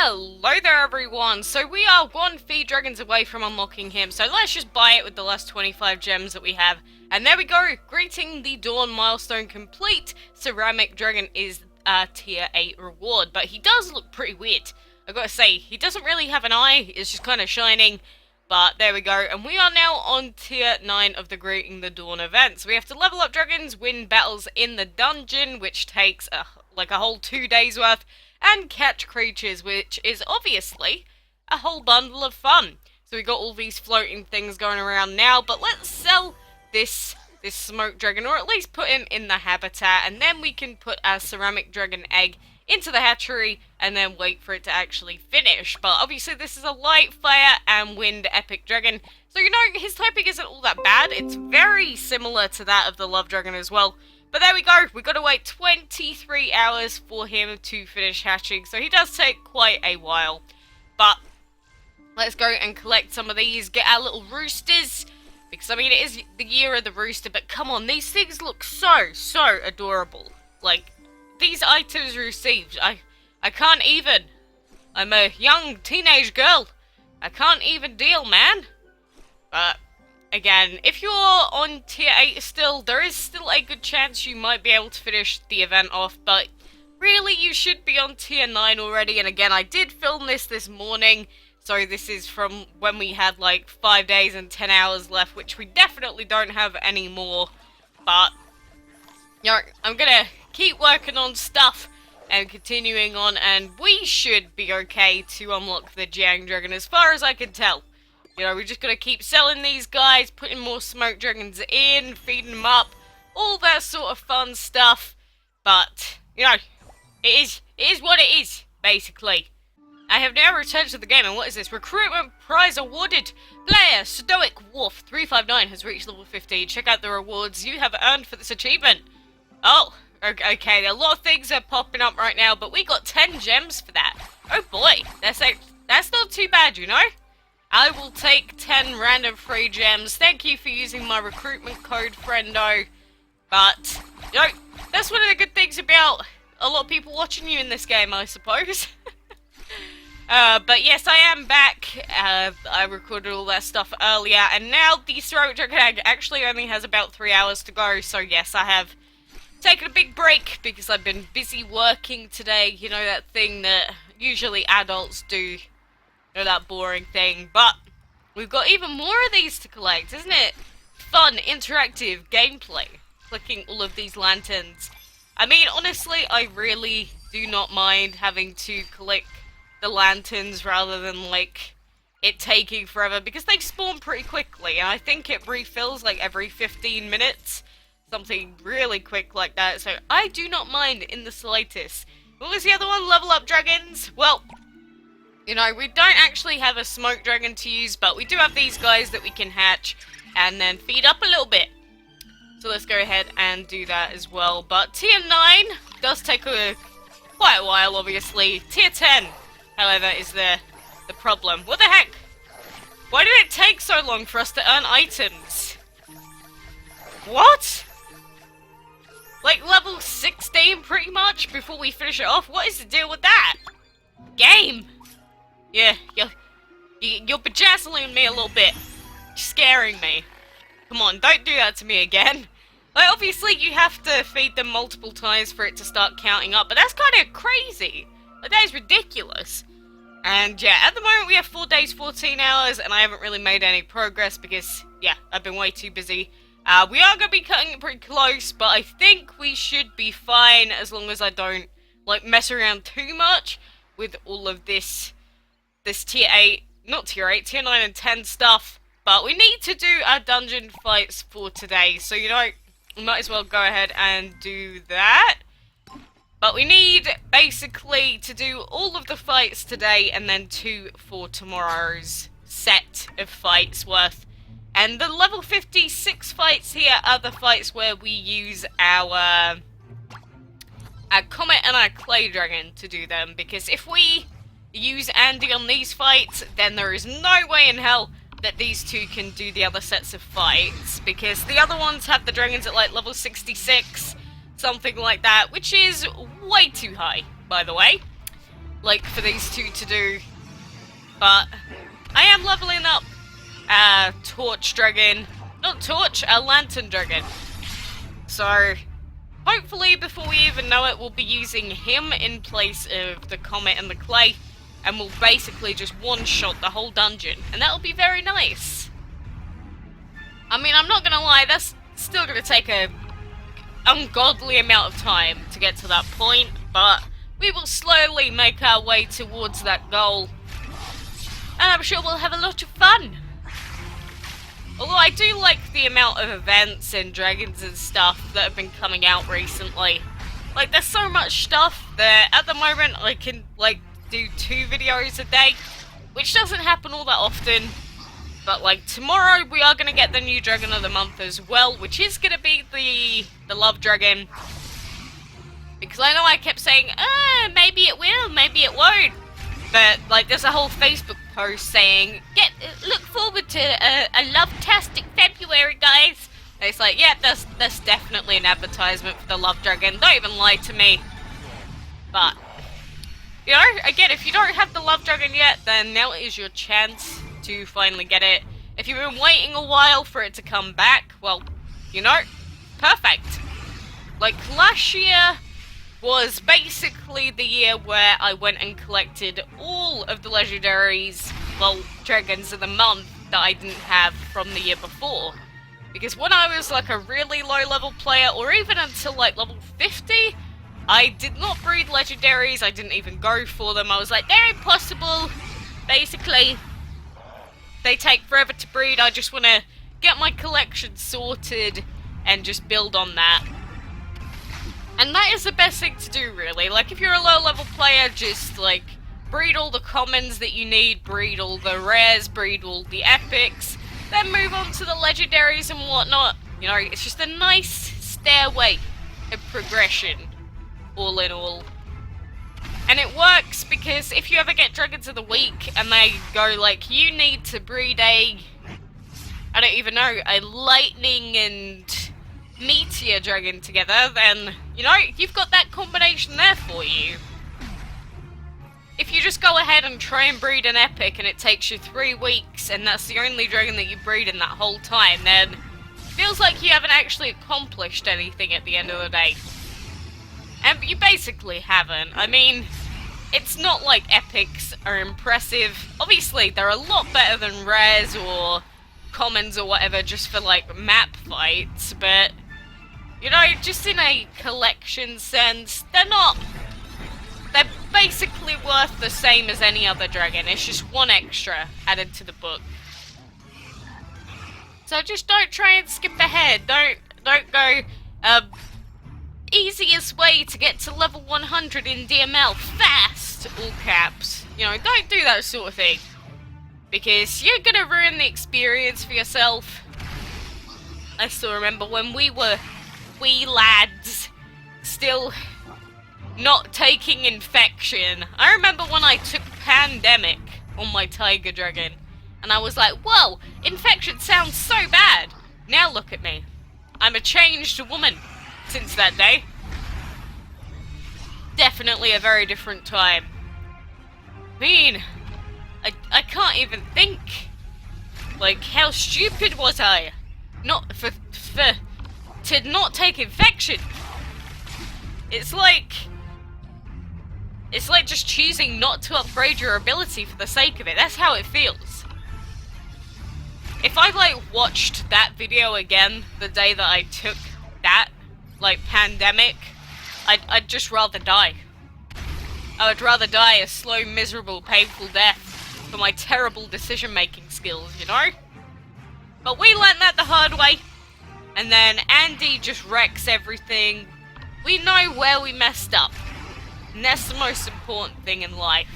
Hello there everyone, so we are one feed dragons away from unlocking him, so let's just buy it with the last 25 gems that we have. And there we go, greeting the dawn milestone complete. Ceramic dragon is a tier 8 reward, but he does look pretty weird. I gotta say, he doesn't really have an eye, it's just kind of shining. But there we go, and we are now on tier 9 of the Greeting the Dawn event. So we have to level up dragons, win battles in the dungeon, which takes like a whole 2 days worth, and catch creatures, which is obviously a whole bundle of fun. So we got all these floating things going around now, but let's sell this smoke dragon, or at least put him in the habitat, and then we can put our ceramic dragon egg into the hatchery, and then wait for it to actually finish. But obviously this is a light, fire, and wind epic dragon, so you know, his typing isn't all that bad. It's very similar to that of the love dragon as well. But there we go, we've got to wait 23 hours for him to finish hatching, so he does take quite a while. But let's go and collect some of these, get our little roosters, because I mean it is the year of the rooster, but come on, these things look so adorable. Like, these items received, I can't even. I'm a young teenage girl. I can't even deal, man. But again, if you're on tier 8 still, there is still a good chance you might be able to finish the event off, but really you should be on tier 9 already. And again, I did film this morning, so this is from when we had like 5 days and 10 hours left, which we definitely don't have anymore. But you know, I'm gonna keep working on stuff and continuing on, and we should be okay to unlock the Jiang dragon as far as I can tell. You know, we're just gonna keep selling these guys, putting more smoke dragons in, feeding them up, all that sort of fun stuff. But, you know, it is what it is, basically. I have now returned to the game, and what is this? Recruitment prize awarded! Player Stoic Wolf 359 has reached level 15. Check out the rewards you have earned for this achievement. Oh, okay, a lot of things are popping up right now, but we got 10 gems for that. Oh boy, that's not too bad, you know? I will take 10 random free gems. Thank you for using my recruitment code, friendo. But, you know, that's one of the good things about a lot of people watching you in this game, I suppose. But yes, I am back. I recorded all that stuff earlier, and now the Ceramic Dragon Egg actually only has about 3 hours to go, so yes, I have taken a big break because I've been busy working today. You know, that thing that usually adults do. You know, that boring thing. But we've got even more of these to collect, isn't it? Fun, interactive gameplay. Clicking all of these lanterns. I mean, honestly, I really do not mind having to collect the lanterns rather than, like, it taking forever, because they spawn pretty quickly, and I think it refills, like, every 15 minutes. Something really quick like that, so I do not mind in the slightest. What was the other one? Level up dragons? Well, you know, we don't actually have a smoke dragon to use, but we do have these guys that we can hatch and then feed up a little bit. So let's go ahead and do that as well. But tier 9 does take quite a while, obviously. Tier 10, however, is the problem. What the heck? Why did it take so long for us to earn items? What? Like level 16 pretty much before we finish it off? What is the deal with that? Game! Yeah, you're bejazzling me a little bit. You're scaring me. Come on, don't do that to me again. Like, obviously you have to feed them multiple times for it to start counting up, but that's kind of crazy. Like, that is ridiculous. And yeah, at the moment we have 4 days, 14 hours, and I haven't really made any progress because, yeah, I've been way too busy. We are going to be cutting it pretty close, but I think we should be fine as long as I don't, like, mess around too much with all of this tier 8, not tier 8, tier 9 and 10 stuff. But we need to do our dungeon fights for today, so, you know, we might as well go ahead and do that. But we need, basically, to do all of the fights today, and then 2 for tomorrow's set of fights worth. And the level 56 fights here are the fights where we use our Comet and our Clay Dragon to do them. Because if we use Andy on these fights, then there is no way in hell that these two can do the other sets of fights. Because the other ones have the dragons at like level 66, something like that, which is way too high, by the way. like, for these two to do. But I am leveling up Torch Dragon. Not Torch, a Lantern Dragon. So hopefully before we even know it, we'll be using him in place of the Comet and the Clay. And we'll basically just one-shot the whole dungeon. And that'll be very nice. I mean, I'm not gonna lie, that's still gonna take a ungodly amount of time to get to that point. But we will slowly make our way towards that goal. And I'm sure we'll have a lot of fun. Although I do like the amount of events and dragons and stuff that have been coming out recently. Like, there's so much stuff that at the moment I can, like, do 2 videos a day, which doesn't happen all that often. But, like, tomorrow we are going to get the new Dragon of the Month as well, which is going to be the Love Dragon. Because I know I kept saying, maybe it will, maybe it won't. But, like, there's a whole Facebook post saying, look forward to a love-tastic February, guys. And it's like, yeah, that's definitely an advertisement for the Love Dragon. Don't even lie to me. But, you know, again, if you don't have the Love Dragon yet, then now is your chance to finally get it. If you've been waiting a while for it to come back, well, you know, perfect. Like, last year was basically the year where I went and collected all of the legendaries, well, Dragons of the Month, that I didn't have from the year before. Because when I was like a really low level player, or even until like level 50, I did not breed legendaries, I didn't even go for them. I was like, they're impossible, basically. They take forever to breed, I just want to get my collection sorted and just build on that. And that is the best thing to do, really. Like, if you're a low-level player, just, like, breed all the commons that you need, breed all the rares, breed all the epics, then move on to the legendaries and whatnot. You know, it's just a nice stairway of progression, all in all. And it works because if you ever get Dragons of the Week and they go, like, you need to breed I don't even know, a Lightning and Meteor Dragon together, then, you know, you've got that combination there for you. If you just go ahead and try and breed an epic and it takes you 3 weeks and that's the only dragon that you breed in that whole time, then it feels like you haven't actually accomplished anything at the end of the day. And you basically haven't. I mean, it's not like epics are impressive. Obviously, they're a lot better than rares or commons or whatever just for, like, map fights, but, you know, just in a collection sense, they're basically worth the same as any other dragon. It's just 1 extra added to the book. So just don't try and skip ahead. Don't go, easiest way to get to level 100 in DML, fast, all caps. You know, don't do that sort of thing. Because you're gonna ruin the experience for yourself. I still remember when we were wee lads, still not taking infection. I remember when I took Pandemic on my Tiger Dragon, and I was like, whoa, infection sounds so bad. Now look at me. I'm a changed woman since that day. Definitely a very different time. I mean, I can't even think. Like, how stupid was I? Not to not take infection. It's like just choosing not to upgrade your ability for the sake of it. That's how it feels. If I, like, watched that video again the day that I took that, like, Pandemic, I'd just rather die. I would rather die a slow, miserable, painful death for my terrible decision-making skills, you know? But we learned that the hard way. And then Andy just wrecks everything. We know where we messed up. And that's the most important thing in life.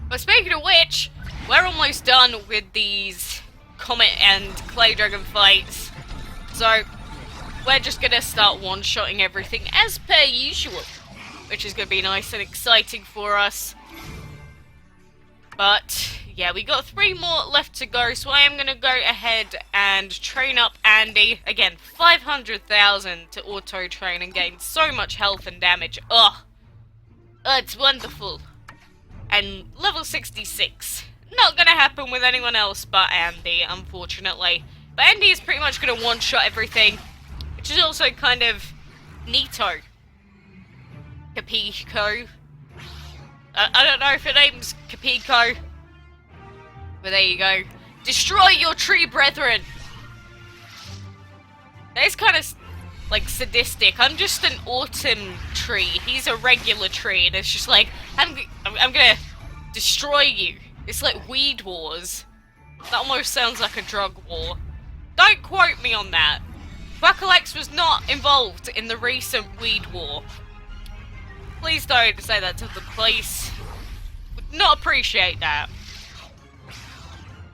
But speaking of which, we're almost done with these Comet and Clay Dragon fights. So, we're just gonna start one-shotting everything as per usual. Which is gonna be nice and exciting for us. But, yeah, we got 3 more left to go, so I am going to go ahead and train up Andy. Again, 500,000 to auto-train and gain so much health and damage. Ugh. It's wonderful. And level 66. Not gonna happen with anyone else but Andy, unfortunately. But Andy is pretty much gonna one-shot everything, which is also kind of neato. Capico. I don't know if it name's Capico. But there you go. Destroy your tree brethren! That's kind of, like, sadistic. I'm just an autumn tree. He's a regular tree, and it's just like, I'm gonna destroy you. It's like weed wars. That almost sounds like a drug war. Don't quote me on that. Bucklex was not involved in the recent weed war. Please don't say that to the police. Would not appreciate that.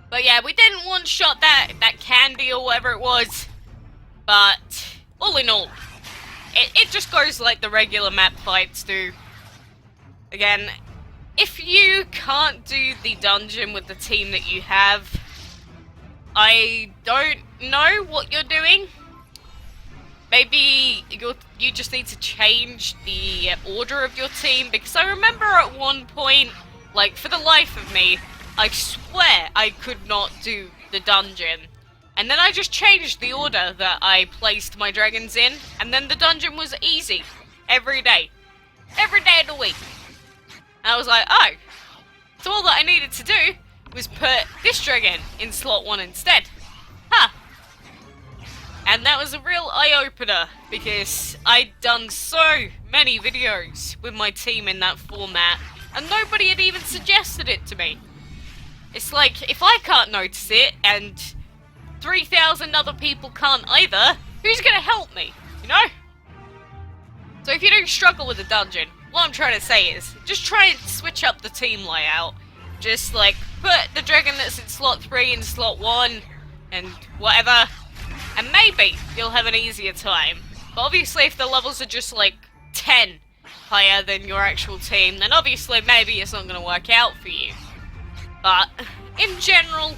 But yeah, we didn't one-shot that candy or whatever it was. But all in all, it just goes like the regular map fights do. Again, if you can't do the dungeon with the team that you have, I don't know what you're doing. Maybe you just need to change the order of your team, because I remember at one point, like, for the life of me, I swear I could not do the dungeon. And then I just changed the order that I placed my dragons in, and then the dungeon was easy. Every day. Every day of the week. And I was like, oh. So all that I needed to do was put this dragon in slot 1 instead. Ha! And that was a real eye-opener, because I'd done so many videos with my team in that format, and nobody had even suggested it to me. It's like, if I can't notice it, and 3,000 other people can't either, who's gonna help me, you know? So if you do struggle with a dungeon, what I'm trying to say is, just try and switch up the team layout. Just, like, put the dragon that's in slot 3 in slot 1, and whatever, and maybe you'll have an easier time. But obviously if the levels are just, like, 10 higher than your actual team, then obviously maybe it's not gonna work out for you. But, in general,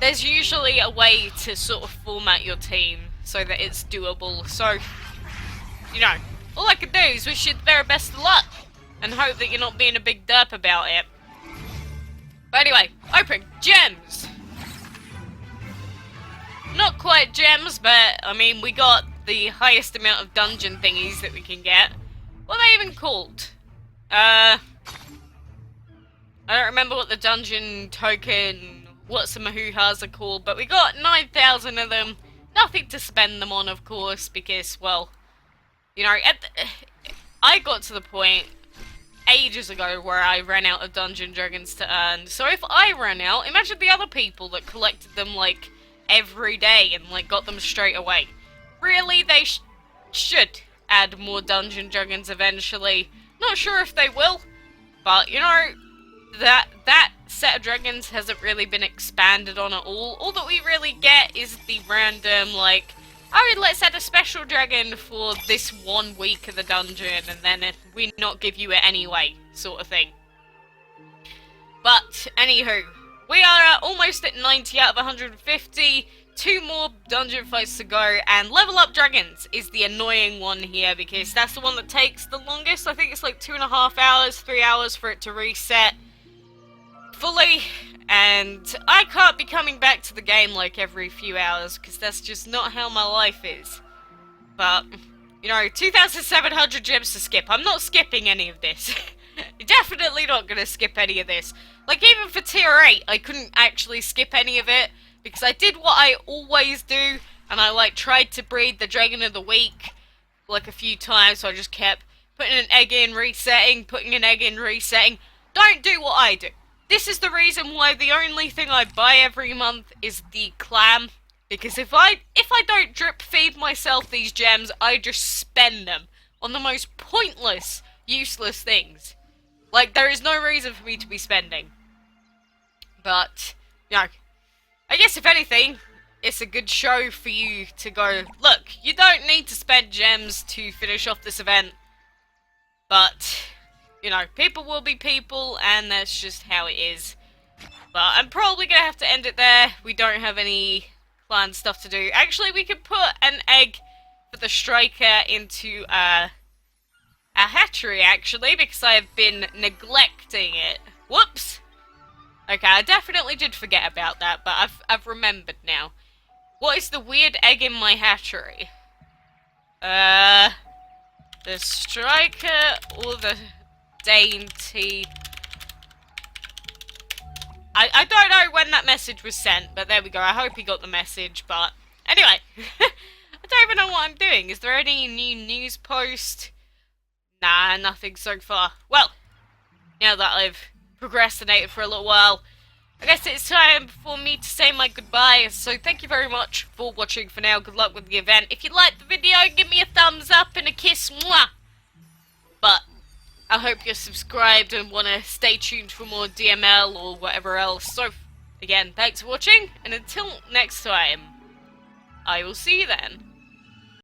there's usually a way to sort of format your team so that it's doable. So, you know, all I can do is wish you the very best of luck and hope that you're not being a big derp about it. But anyway, open gems! Not quite gems, but, I mean, we got the highest amount of dungeon thingies that we can get. What are they even called? I don't remember what the dungeon token, what some hoo-has are called, but we got 9,000 of them. Nothing to spend them on, of course, because, well, you know, I got to the point ages ago where I ran out of dungeon dragons to earn. So if I ran out, imagine the other people that collected them, like, every day and, like, got them straight away. Really, they should add more dungeon dragons eventually. Not sure if they will, but, you know, that set of dragons hasn't really been expanded on at all. All that we really get is the random, like, oh, let's add a special dragon for this 1 week of the dungeon, and then we not give you it anyway, sort of thing. But, anywho, we are almost at 90 out of 150, 2 more dungeon fights to go, and level up dragons is the annoying one here, because that's the one that takes the longest. I think it's like 2.5 hours, 3 hours for it to reset fully, and I can't be coming back to the game like every few hours, because that's just not how my life is. But, you know, 2,700 gems to skip. I'm not skipping any of this. Definitely not gonna skip any of this. Like, even for tier 8, I couldn't actually skip any of it, because I did what I always do, and I, like, tried to breed the Dragon of the Week, like, a few times, so I just kept putting an egg in, resetting, putting an egg in, resetting. Don't do what I do. This is the reason why the only thing I buy every month is the clam, because if I don't drip feed myself these gems, I just spend them on the most pointless, useless things. Like, there is no reason for me to be spending. But, you know, I guess if anything, it's a good show for you to go, look, you don't need to spend gems to finish off this event, but, you know, people will be people, and that's just how it is. But I'm probably going to have to end it there. We don't have any clan stuff to do. Actually, we could put an egg for the striker into a hatchery, actually, because I have been neglecting it. Whoops! Okay, I definitely did forget about that, but I've remembered now. What is the weird egg in my hatchery? The striker or the dainty? I don't know when that message was sent, but there we go. I hope he got the message, but anyway. I don't even know what I'm doing. Is there any new news post? Nah, nothing so far. Well, now that I've procrastinated for a little while, I guess it's time for me to say my goodbyes. So thank you very much for watching for now. Good luck with the event. If you liked the video, give me a thumbs up and a kiss. Mwah! But I hope you're subscribed and want to stay tuned for more DML or whatever else. So, again, thanks for watching, and until next time, I will see you then.